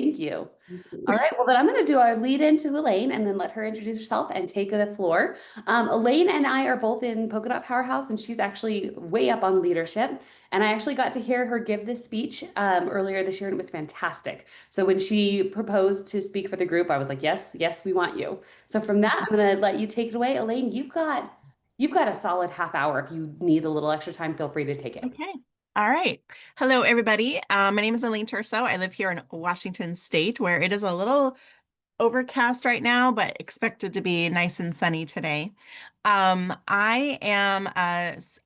Thank you. All right, well, then I'm going to do our lead into Elaine and then let her introduce herself and take the floor. Elaine and I are both in Polka Dot Powerhouse, and she's actually way up on leadership. And I actually got to hear her give this speech earlier this year, and it was fantastic. So when she proposed to speak for the group, I was like, yes, yes, we want you. So from that, I'm going to let you take it away. Elaine, you've got a solid half hour. If you need a little extra time, feel free to take it. Okay. All right. Hello, everybody. My name is Elaine Turso. I live here in Washington State, where it is a little overcast right now, but expected to be nice and sunny today. I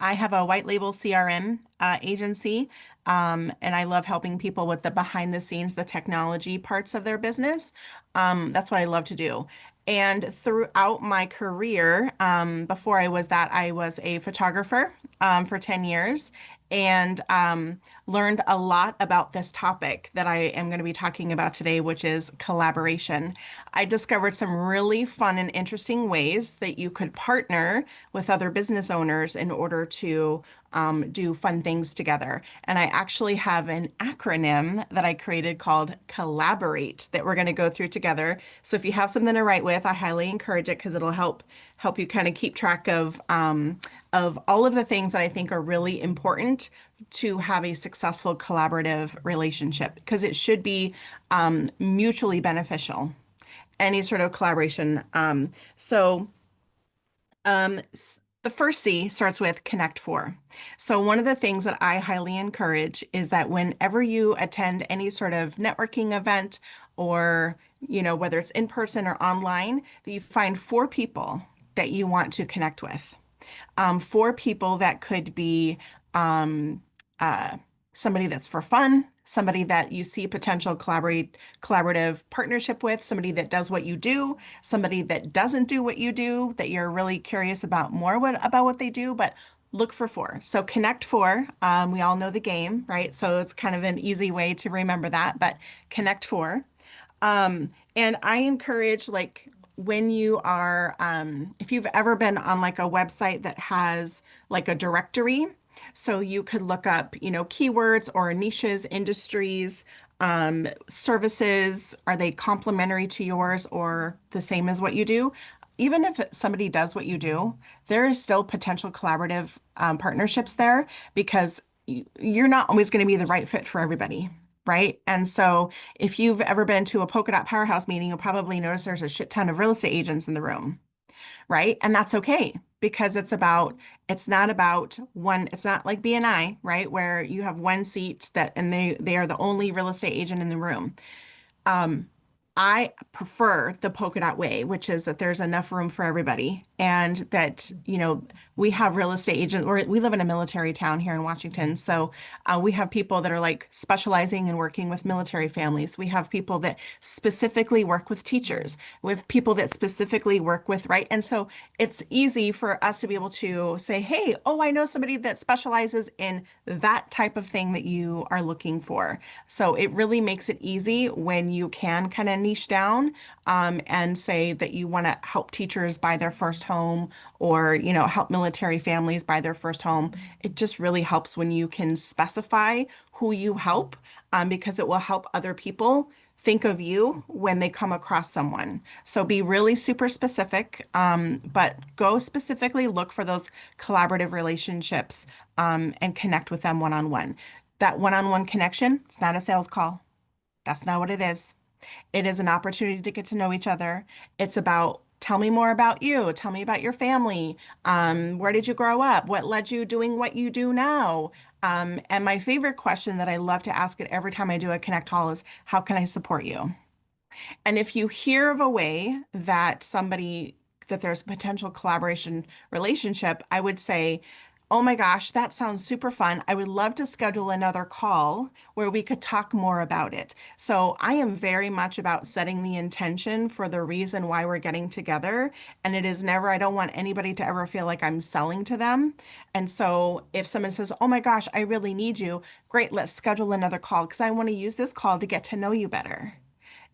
have a white label CRM agency, and I love helping people with the behind the scenes, the technology parts of their business. That's what I love to do. And throughout my career, before I was that, I was a photographer for 10 years and learned a lot about this topic that I am going to be talking about today, which is collaboration. I discovered some really fun and interesting ways that you could partner with other business owners in order to do fun things together. And I actually have an acronym that I created called Collaborate that we're going to go through together. So if you have something to write with, I highly encourage it because it'll help you kind of keep track of all of the things that I think are really important to have a successful collaborative relationship because it should be mutually beneficial, any sort of collaboration. The first C starts with connect for. So one of the things that I highly encourage is that whenever you attend any sort of networking event or, whether it's in person or online, that you find four people that you want to connect with. Four people that could be um, uh, somebody that's for fun, somebody that you see potential collaborative partnership with, somebody that does what you do, somebody that doesn't do what you do, that you're really curious about about what they do, but look for four. So connect four. We all know the game, right? So it's kind of an easy way to remember that, but connect four. And I encourage like when you are, if you've ever been on like a website that has like a directory, so you could look up, keywords or niches, industries, services. Are they complementary to yours or the same as what you do? Even if somebody does what you do, there is still potential collaborative partnerships there because you're not always going to be the right fit for everybody. Right. And so if you've ever been to a Polka Dot Powerhouse meeting, you'll probably notice there's a shit ton of real estate agents in the room. Right. And that's okay because it's not about one, it's not like BNI, right? Where you have one seat and they are the only real estate agent in the room. Um, I prefer the polka dot way, which is that there's enough room for everybody and that, we have real estate agents, or we live in a military town here in Washington. So we have people that are like specializing and working with military families. We have people that specifically work with teachers. We have people that specifically work with, right? And so it's easy for us to be able to say, hey, oh, I know somebody that specializes in that type of thing that you are looking for. So it really makes it easy when you can kind of niche down and say that you want to help teachers buy their first home or, help military families buy their first home. It just really helps when you can specify who you help because it will help other people think of you when they come across someone. So be really super specific, but go specifically look for those collaborative relationships and connect with them one-on-one. That one-on-one connection, it's not a sales call. That's not what it is. It is an opportunity to get to know each other. It's about tell me more about you. Tell me about your family. Where did you grow up? What led you doing what you do now? And my favorite question that I love to ask it every time I do a Connect Call is, how can I support you? And if you hear of a way that there's a potential collaboration relationship, I would say, oh my gosh, that sounds super fun. I would love to schedule another call where we could talk more about it. So I am very much about setting the intention for the reason why we're getting together. And it is never, I don't want anybody to ever feel like I'm selling to them. And so if someone says, oh my gosh, I really need you, great, let's schedule another call because I want to use this call to get to know you better,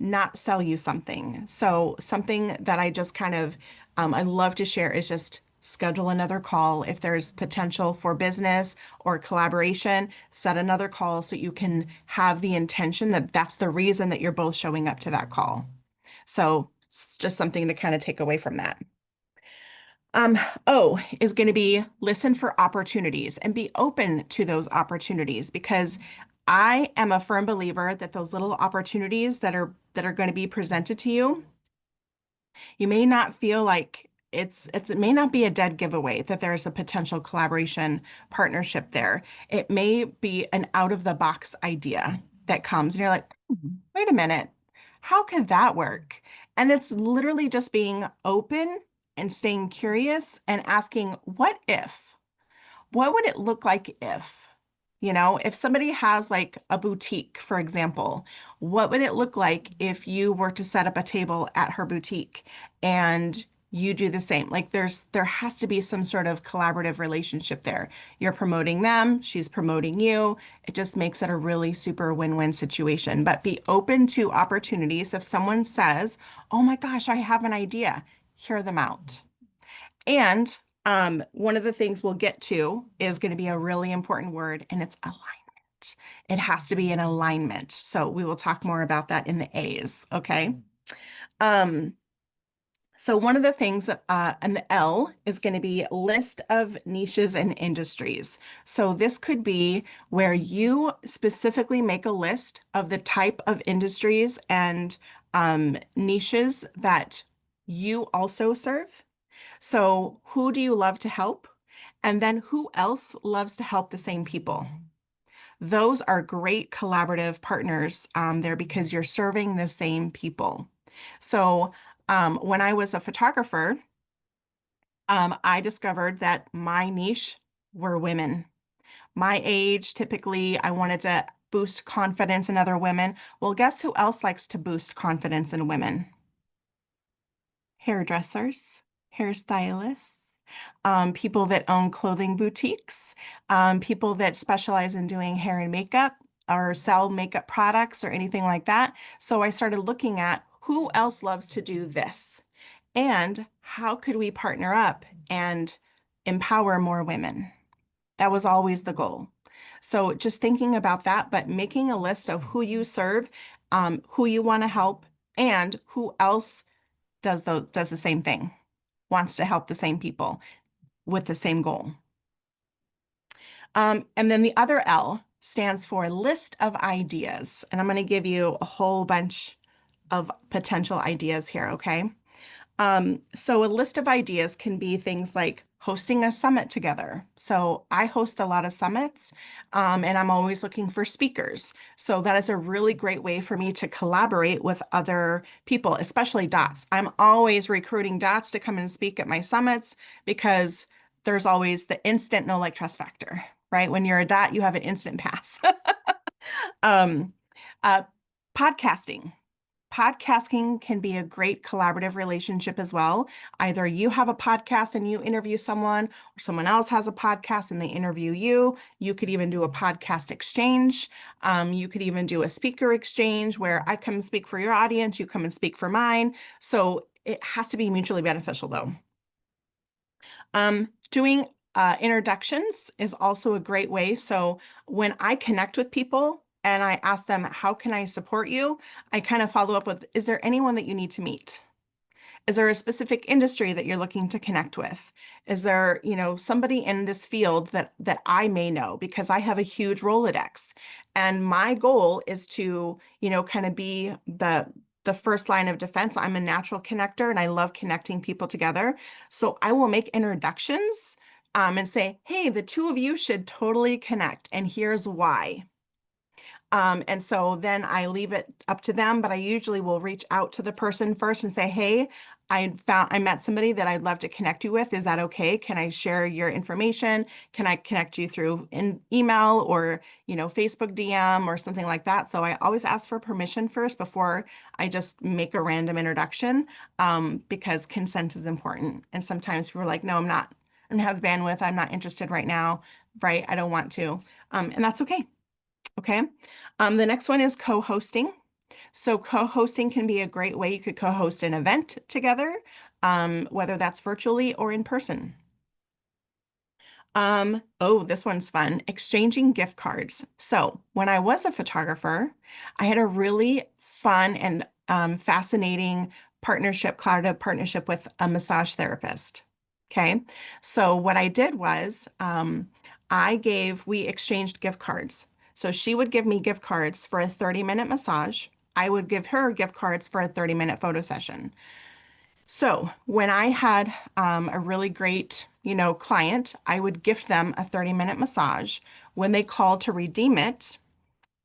not sell you something. So something that I just kind of I love to share is just schedule another call. If there's potential for business or collaboration, set another call so you can have the intention that that's the reason that you're both showing up to that call. So it's just something to kind of take away from that. O is going to be listen for opportunities and be open to those opportunities because I am a firm believer that those little opportunities that are going to be presented to you, you may not feel like it may not be a dead giveaway that there's a potential collaboration partnership there. It may be an out of the box idea that comes and you're like, wait a minute, how could that work? And it's literally just being open and staying curious and asking, what if? What would it look like if? If somebody has like a boutique, for example, what would it look like if you were to set up a table at her boutique and you do the same? Like there has to be some sort of collaborative relationship there. You're promoting them, she's promoting you. It just makes it a really super win-win situation. But be open to opportunities. If someone says, "Oh my gosh, I have an idea," hear them out. And one of the things we'll get to is going to be a really important word, and it's alignment. It has to be an alignment. So we will talk more about that in the A's, okay? Um, so one of the things, and the L is going to be list of niches and industries. So this could be where you specifically make a list of the type of industries and niches that you also serve. So, who do you love to help? And then who else loves to help the same people? Those are great collaborative partners there because you're serving the same people. So, when I was a photographer, I discovered that my niche were women. My age, typically, I wanted to boost confidence in other women. Well, guess who else likes to boost confidence in women? Hairdressers, hairstylists, people that own clothing boutiques, people that specialize in doing hair and makeup or sell makeup products or anything like that. So I started looking at who else loves to do this and how could we partner up and empower more women. That was always the goal. So just thinking about that, but making a list of who you serve, who you want to help, and who else does the same thing, wants to help the same people with the same goal. And then the other L stands for list of ideas. And I'm going to give you a whole bunch of potential ideas here, okay? So a list of ideas can be things like hosting a summit together. So I host a lot of summits, and I'm always looking for speakers. So that is a really great way for me to collaborate with other people, especially dots. I'm always recruiting dots to come and speak at my summits because there's always the instant no like trust factor, right? When you're a dot, you have an instant pass. Um, uh, podcasting. Podcasting can be a great collaborative relationship as well. Either you have a podcast and you interview someone, or someone else has a podcast and they interview you. You could even do a podcast exchange. You could even do a speaker exchange where I come and speak for your audience, you come and speak for mine. So it has to be mutually beneficial though. Doing introductions is also a great way. So when I connect with people and I ask them, how can I support you? I kind of follow up with, is there anyone that you need to meet? Is there a specific industry that you're looking to connect with? Is there, somebody in this field that I may know because I have a huge Rolodex. And my goal is to, kind of be the first line of defense. I'm a natural connector and I love connecting people together. So I will make introductions and say, hey, the two of you should totally connect. And here's why. And so then I leave it up to them, but I usually will reach out to the person first and say, hey, I met somebody that I'd love to connect you with. Is that okay? Can I share your information? Can I connect you through an email or, Facebook DM or something like that? So I always ask for permission first before I just make a random introduction, because consent is important. And sometimes people are like, no, I don't have the bandwidth. I'm not interested right now. Right. I don't want to. And that's okay. Okay. The next one is co-hosting. So co-hosting can be a great way. You could co-host an event together, whether that's virtually or in person. Oh, this one's fun. Exchanging gift cards. So when I was a photographer, I had a really fun and fascinating partnership, collaborative partnership with a massage therapist. Okay. So what I did was we exchanged gift cards. So she would give me gift cards for a 30-minute massage. I would give her gift cards for a 30-minute photo session. So when I had a really great, client, I would gift them a 30-minute massage. When they called to redeem it,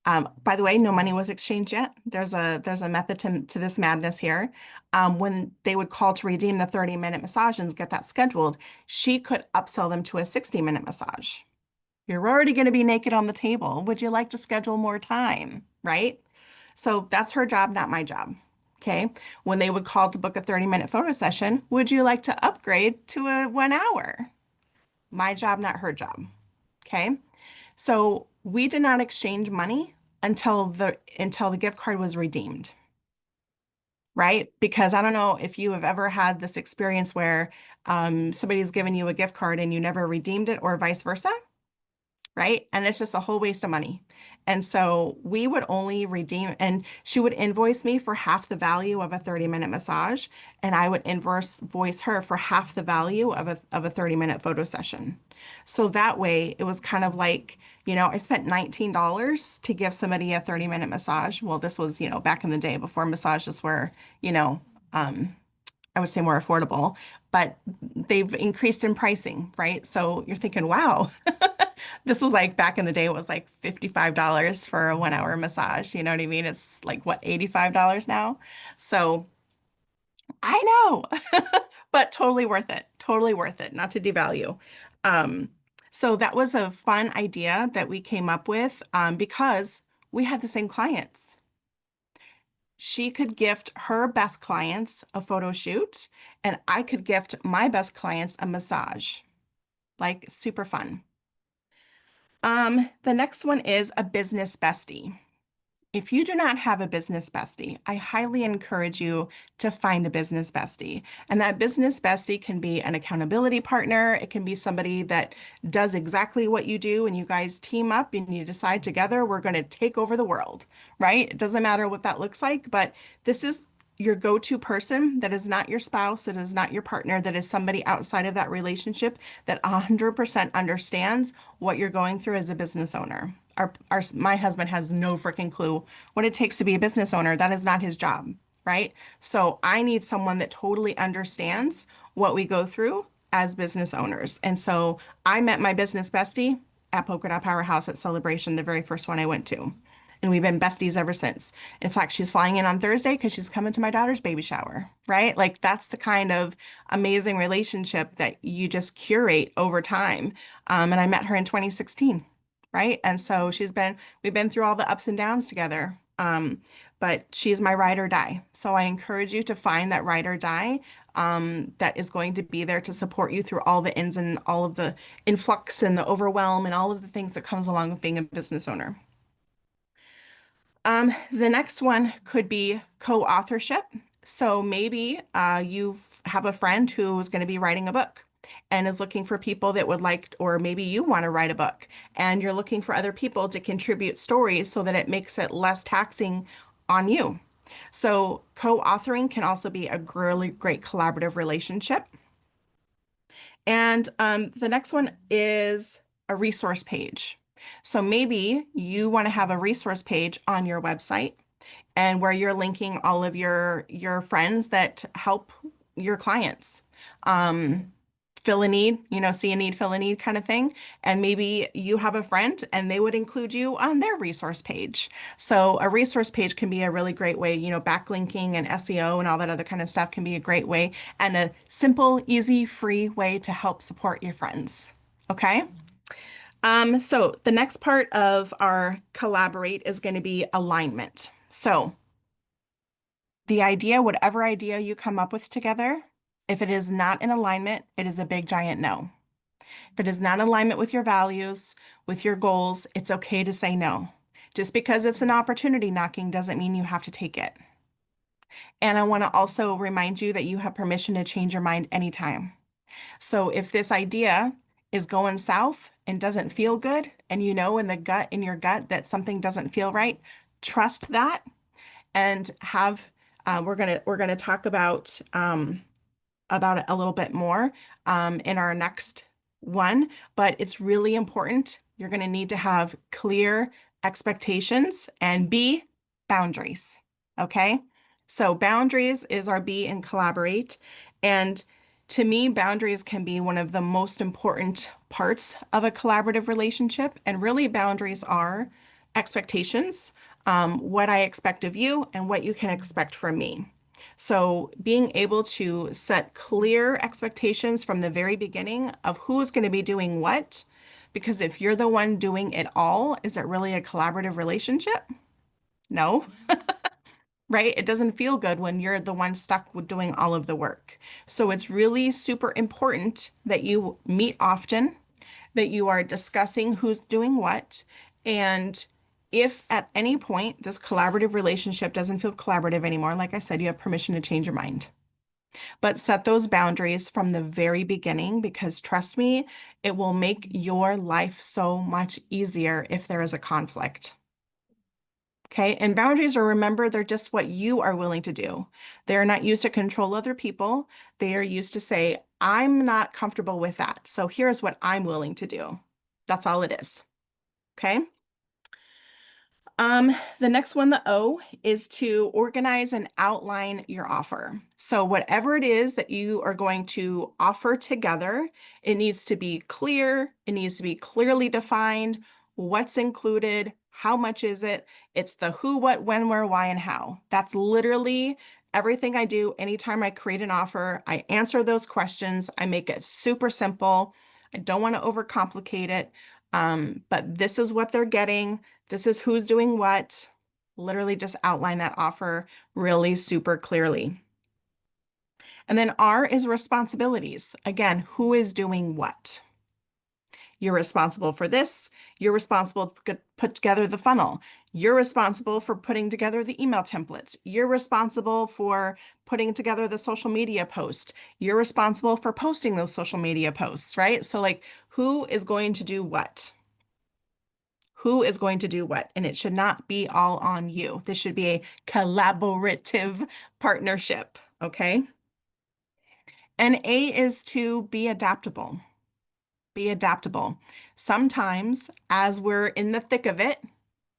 by the way, no money was exchanged yet. There's a method to this madness here. When they would call to redeem the 30-minute massage and get that scheduled, she could upsell them to a 60-minute massage. You're already going to be naked on the table. Would you like to schedule more time? Right? So that's her job, not my job. Okay. When they would call to book a 30-minute photo session, would you like to upgrade to a 1 hour? My job, not her job. Okay. So we did not exchange money until the gift card was redeemed, right? Because I don't know if you have ever had this experience where somebody's given you a gift card and you never redeemed it, or vice versa, right? And it's just a whole waste of money. And so we would only redeem, and she would invoice me for half the value of a 30-minute massage, and I would invoice her for half the value of a 30-minute photo session. So that way it was kind of like, I spent $19 to give somebody a 30-minute massage. Well, this was, back in the day before massages were, you know, um, I would say more affordable, but they've increased in pricing, right? So you're thinking, wow, this was like back in the day, it was like $55 for a 1 hour massage. You know what I mean? It's like what, $85 now? So I know, but totally worth it. Totally worth it, not to devalue. Um, so that was a fun idea that we came up with because we had the same clients. She could gift her best clients a photo shoot, and I could gift my best clients a massage. Like super fun. The next one is a business bestie. If you do not have a business bestie, I highly encourage you to find a business bestie. And that business bestie can be an accountability partner. It can be somebody that does exactly what you do and you guys team up and you decide together, we're going to take over the world, right? It doesn't matter what that looks like, but this is your go-to person that is not your spouse, that is not your partner, that is somebody outside of that relationship that 100% understands what you're going through as a business owner. My husband has no freaking clue what it takes to be a business owner. That is not his job, right? So I need someone that totally understands what we go through as business owners. And so I met my business bestie at Polka Dot Powerhouse at Celebration, the very first one I went to. And we've been besties ever since. In fact, she's flying in on Thursday because she's coming to my daughter's baby shower, right? Like that's the kind of amazing relationship that you just curate over time. And I met her in 2016, right? And so we've been through all the ups and downs together. But she's my ride or die. So I encourage you to find that ride or die that is going to be there to support you through all the ins and all of the influx and the overwhelm and all of the things that comes along with being a business owner. The next one could be co-authorship. So maybe you have a friend who's going to be writing a book and is looking for people that would like, or maybe you want to write a book and you're looking for other people to contribute stories so that it makes it less taxing on you. So co-authoring can also be a really great collaborative relationship. And the next one is a resource page. So maybe you want to have a resource page on your website and where you're linking all of your friends that help your clients. Fill a need, see a need, fill a need kind of thing. And maybe you have a friend and they would include you on their resource page. So a resource page can be a really great way, backlinking and SEO and all that other kind of stuff can be a great way and a simple, easy, free way to help support your friends. Okay. So the next part of our collaborate is going to be alignment. So the idea, whatever idea you come up with together, if it is not in alignment, it is a big giant no. If it is not in alignment with your values, with your goals, it's okay to say no. Just because it's an opportunity knocking doesn't mean you have to take it. And I want to also remind you that you have permission to change your mind anytime. So if this idea is going south and doesn't feel good, and you know in your gut that something doesn't feel right, trust that and have we're gonna talk about it a little bit more in our next one, but it's really important. You're going to need to have clear expectations and B, boundaries. Okay. So boundaries is our B in collaborate. And to me, boundaries can be one of the most important parts of a collaborative relationship. And really, boundaries are expectations, what I expect of you and what you can expect from me. So being able to set clear expectations from the very beginning of who's going to be doing what, because if you're the one doing it all, is it really a collaborative relationship? No, right? It doesn't feel good when you're the one stuck with doing all of the work. So it's really super important that you meet often, that you are discussing who's doing what, and if at any point this collaborative relationship doesn't feel collaborative anymore, like I said, you have permission to change your mind. But set those boundaries from the very beginning because trust me, it will make your life so much easier if there is a conflict. Okay. And boundaries are, remember, they're just what you are willing to do. They're not used to control other people. They are used to say, I'm not comfortable with that. So here's what I'm willing to do. That's all it is. Okay. The next one, the O, is to organize and outline your offer. So whatever it is that you are going to offer together, it needs to be clear. It needs to be clearly defined. What's included? How much is it? It's the who, what, when, where, why, and how. That's literally everything I do anytime I create an offer. I answer those questions. I make it super simple. I don't want to overcomplicate it. But this is what they're getting. This is who's doing what. Literally just outline that offer really super clearly. And then R is responsibilities. Again, who is doing what? You're responsible for this. You're responsible to put together the funnel. You're responsible for putting together the email templates. You're responsible for putting together the social media post. You're responsible for posting those social media posts, right? So like who is going to do what? Who is going to do what? And it should not be all on you. This should be a collaborative partnership. Okay. And A is to be adaptable. Be adaptable. Sometimes, as we're in the thick of it,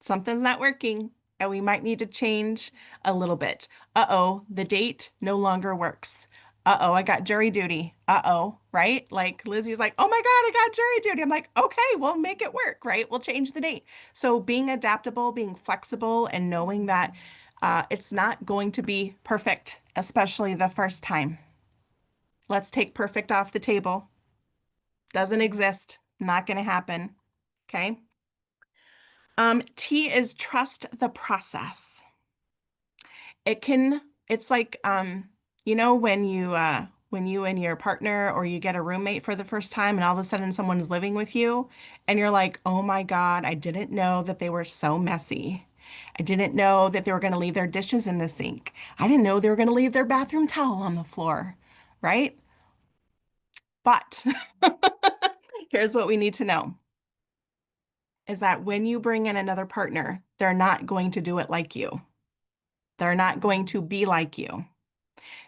something's not working and we might need to change a little bit. Uh-oh, the date no longer works. Uh-oh, I got jury duty. Uh-oh, right? Like Lizzie's like, oh my God, I got jury duty. I'm like, okay, we'll make it work, right? We'll change the date. So being adaptable, being flexible, and knowing that it's not going to be perfect, especially the first time. Let's take perfect off the table. Doesn't exist. Not going to happen. Okay. T is trust the process. It's like, when you and your partner or you get a roommate for the first time and all of a sudden someone's living with you and you're like, oh my God, I didn't know that they were so messy. I didn't know that they were going to leave their dishes in the sink. I didn't know they were going to leave their bathroom towel on the floor, right? But here's what we need to know is that when you bring in another partner, they're not going to do it like you. They're not going to be like you.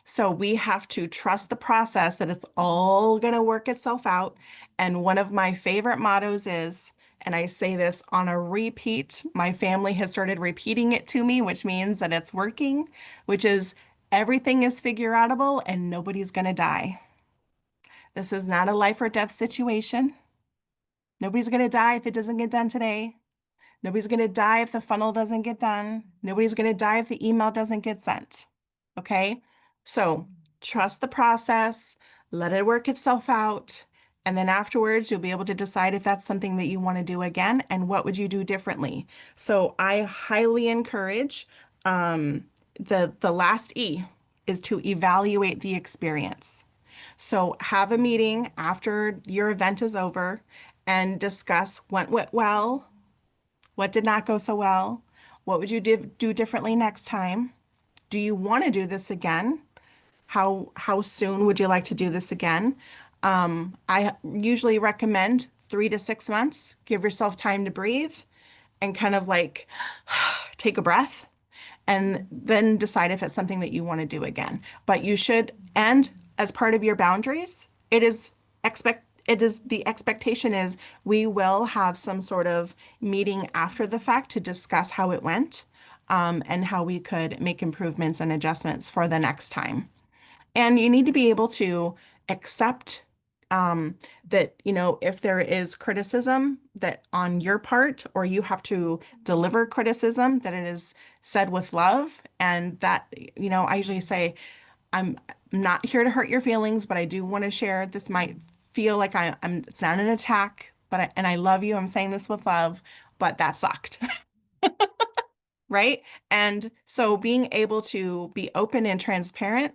So we have to trust the process that it's all going to work itself out. And one of my favorite mottos is, and I say this on a repeat, my family has started repeating it to me, which means that it's working, which is everything is figure outable and nobody's going to die. This is not a life or death situation. Nobody's going to die if it doesn't get done today. Nobody's going to die if the funnel doesn't get done. Nobody's going to die if the email doesn't get sent. Okay? So trust the process, let it work itself out. And then afterwards, you'll be able to decide if that's something that you want to do again and what would you do differently. So I highly encourage the last E is to evaluate the experience. So have a meeting after your event is over and discuss what went well, what did not go so well? What would you do differently next time? Do you want to do this again? How soon would you like to do this again? I usually recommend 3 to 6 months. Give yourself time to breathe and kind of like take a breath and then decide if it's something that you want to do again. But you should, and as part of your boundaries, it is the expectation is we will have some sort of meeting after the fact to discuss how it went, and how we could make improvements and adjustments for the next time. And you need to be able to accept, that, if there is criticism that on your part, or you have to deliver criticism, that it is said with love. And that, I usually say, I'm not here to hurt your feelings, but I do want to share. This might feel like it's not an attack, and I love you. I'm saying this with love, but that sucked. Right? And so being able to be open and transparent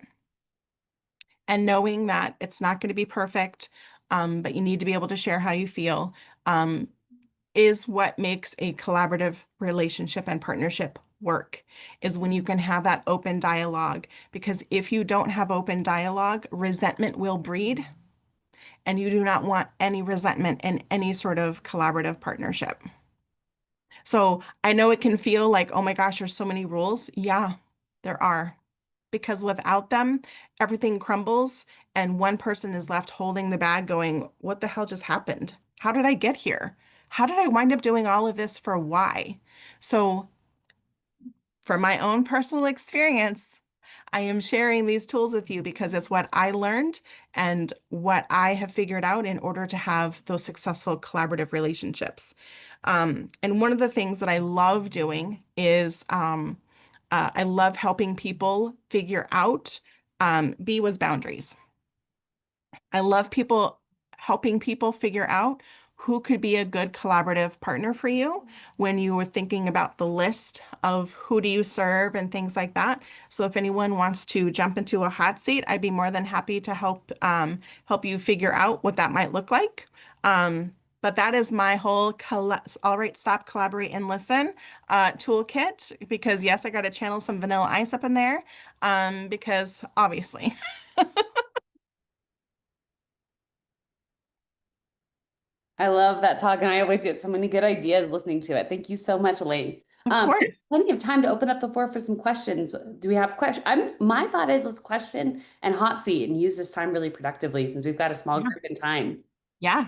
and knowing that it's not going to be perfect, but you need to be able to share how you feel, um, is what makes a collaborative relationship and partnership work, is when you can have that open dialogue. Because if you don't have open dialogue, resentment will breed, and you do not want any resentment in any sort of collaborative partnership. So I know it can feel like, oh my gosh, there's so many rules. Yeah, there are. Because without them, everything crumbles and one person is left holding the bag going, what the hell just happened? How did I get here? How did I wind up doing all of this for why? So, from my own personal experience, I am sharing these tools with you because it's what I learned and what I have figured out in order to have those successful collaborative relationships. And one of the things that I love doing is, I love helping people figure out, B was boundaries. I love helping people figure out who could be a good collaborative partner for you when you were thinking about the list of who do you serve and things like that. So if anyone wants to jump into a hot seat, I'd be more than happy to help you figure out what that might look like. But that is my whole all right, stop, collaborate, and listen toolkit. Because yes, I got to channel some vanilla ice up in there, because obviously. I love that talk, and I always get so many good ideas listening to it. Thank you so much, Elaine. Of course. Plenty of time to open up the floor for some questions. Do we have questions? My thought is let's question and hot seat and use this time really productively since we've got a small Yeah. group in time. Yeah.